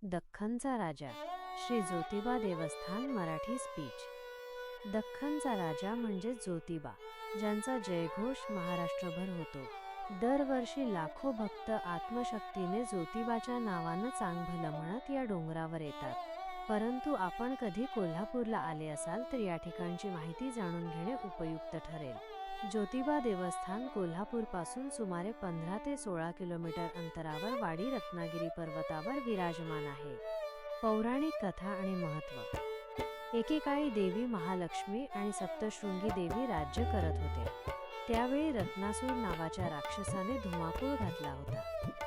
दख्खनचा राजा श्री ज्योतिबा देवस्थान मराठी स्पीच। दख्खनचा राजा म्हणजे ज्योतिबा, ज्यांचा जयघोष महाराष्ट्रभर होतो। दरवर्षी लाखो भक्त आत्मशक्तीने ज्योतिबाच्या नावानं चांगभलं म्हणत या डोंगरावर येतात। परंतु आपण कधी कोल्हापूरला आले असाल तर या ठिकाणची माहिती जाणून घेणे उपयुक्त ठरेल। ज्योतिबा देवस्थान कोल्हापूरपासून सुमारे 15 ते 16 किलोमीटर अंतरावर वाडी रत्नागिरी पर्वतावर विराजमान आहे। पौराणिक कथा आणि महत्त्व। एकेकाळी देवी महालक्ष्मी आणि सप्तशृंगी देवी राज्य करत होत्या। त्यावेळी रत्नासूर नावाच्या राक्षसाने धुमाकूळ घातला होता।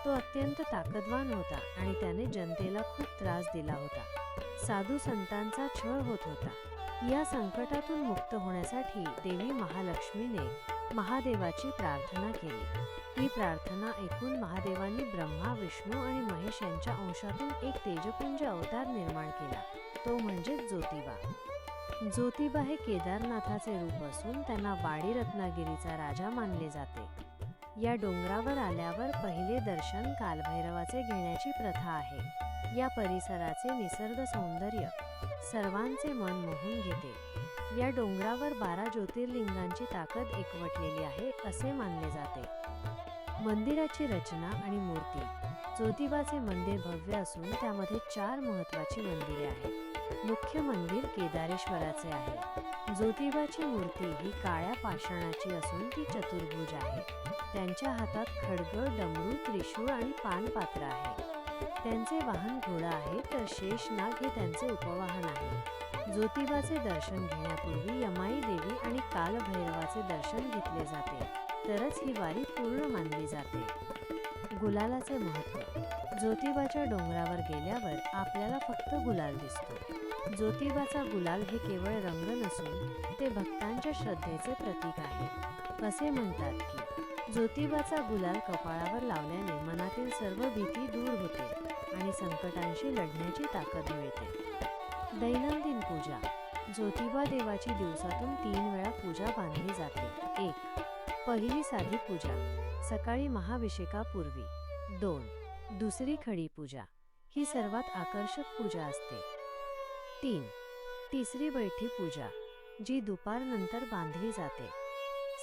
तो अत्यंत ताकदवान होता आणि त्याने जनतेला खूप त्रास दिला होता। साधू संतांचा छळ होत होता। या संकटातून मुक्त होण्यासाठी देवी महालक्ष्मीने महादेवाची प्रार्थना केली। ही प्रार्थना ऐकून महादेवांनी ब्रह्मा, विष्णू आणि महेश यांच्या अंशातून एक तेजपुंज अवतार निर्माण केला, तो म्हणजे ज्योतिबा। ज्योतिबा हे केदारनाथाचे रूप असून त्यांना वाडी रत्नागिरीचा राजा मानले जाते। या डोंगरावर आल्यावर पहिले दर्शन कालभैरवाचे घेण्याची प्रथा आहे। या परिसराचे निसर्ग सौंदर्य सर्वांचे मन मोहून घेते। या डोंगरावर 12 ज्योतिर्लिंगांची ताकद एकवटलेली आहे असे मानले जाते। मंदिराची रचना आणि मूर्ती। ज्योतिबाचे मंदिर भव्य असून त्यामध्ये 4 महत्त्वाची मंदिरे आहेत। मुख्य मंदिर केदारेश्वराचे आहे। ज्योतिबाची मूर्ती ही काळ्या पाषाणाची असून ती चतुर्भुज आहे। त्यांच्या हातात खड्ग, डमरू, त्रिशूळ आणि पानपात्र आहे। त्यांचे वाहन घोडा आहे, तर शेषनाग हे त्यांचे उपवाहन आहे। ज्योतिबाचे दर्शन घेण्यापूर्वी यमाई देवी आणि कालभैरवाचे दर्शन घेतले जाते, तरच ही वारी पूर्ण मानली जाते। गुलालाचे महत्त्व। ज्योतिबाच्या डोंगरावर गेल्यावर आपल्याला फक्त गुलाल दिसतो। ज्योतिबाचा गुलाल हे केवळ रंग नसून ते भक्तांच्या श्रद्धेचे प्रतीक आहे। असे म्हणतात की ज्योतिबाचा गुलाल कपाळावर लावल्याने मनातील सर्व भीती दूर होते आणि संकटांशी लढण्याची ताकद मिळते। दैनंदिन पूजा। ज्योतिबा देवाची दिवसातून 3 वेळा पूजा बांधली जाते। 1. पहिली साधी पूजा, सकाळी महाभिषेकापूर्वी। 2. दुसरी खडी पूजा, ही सर्वात आकर्षक पूजा असते। 3. तिसरी बैठी पूजा, जी दुपारनंतर बांधली जाते।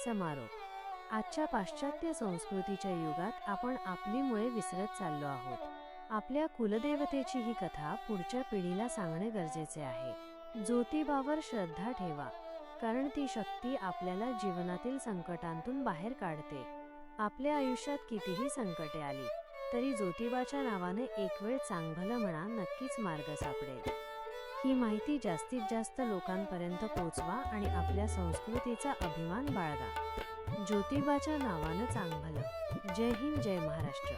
समारोप। आजच्या पाश्चात्य संस्कृतीच्या युगात आपण आपली मुळे विसरत चाललो आहोत। आपल्या कुलदेवतेची ही कथा पुढच्या पिढीला सांगणे गरजेचे आहे। ज्योतिबावर श्रद्धा ठेवा, कारण ती शक्ती आपल्याला जीवनातील संकटांतून बाहेर काढते। आपल्या आयुष्यात कितीही संकटे आली तरी ज्योतिबाच्या नावाने एक वेळ चांगभलं म्हणा, नक्कीच मार्ग सापडेल। ही माहिती जास्तीत जास्त लोकांपर्यंत पोहोचवा आणि आपल्या संस्कृतीचा अभिमान बाळगा। ज्योतिबाच्या नावानं चांगभलं। जय हिंद, जय महाराष्ट्र।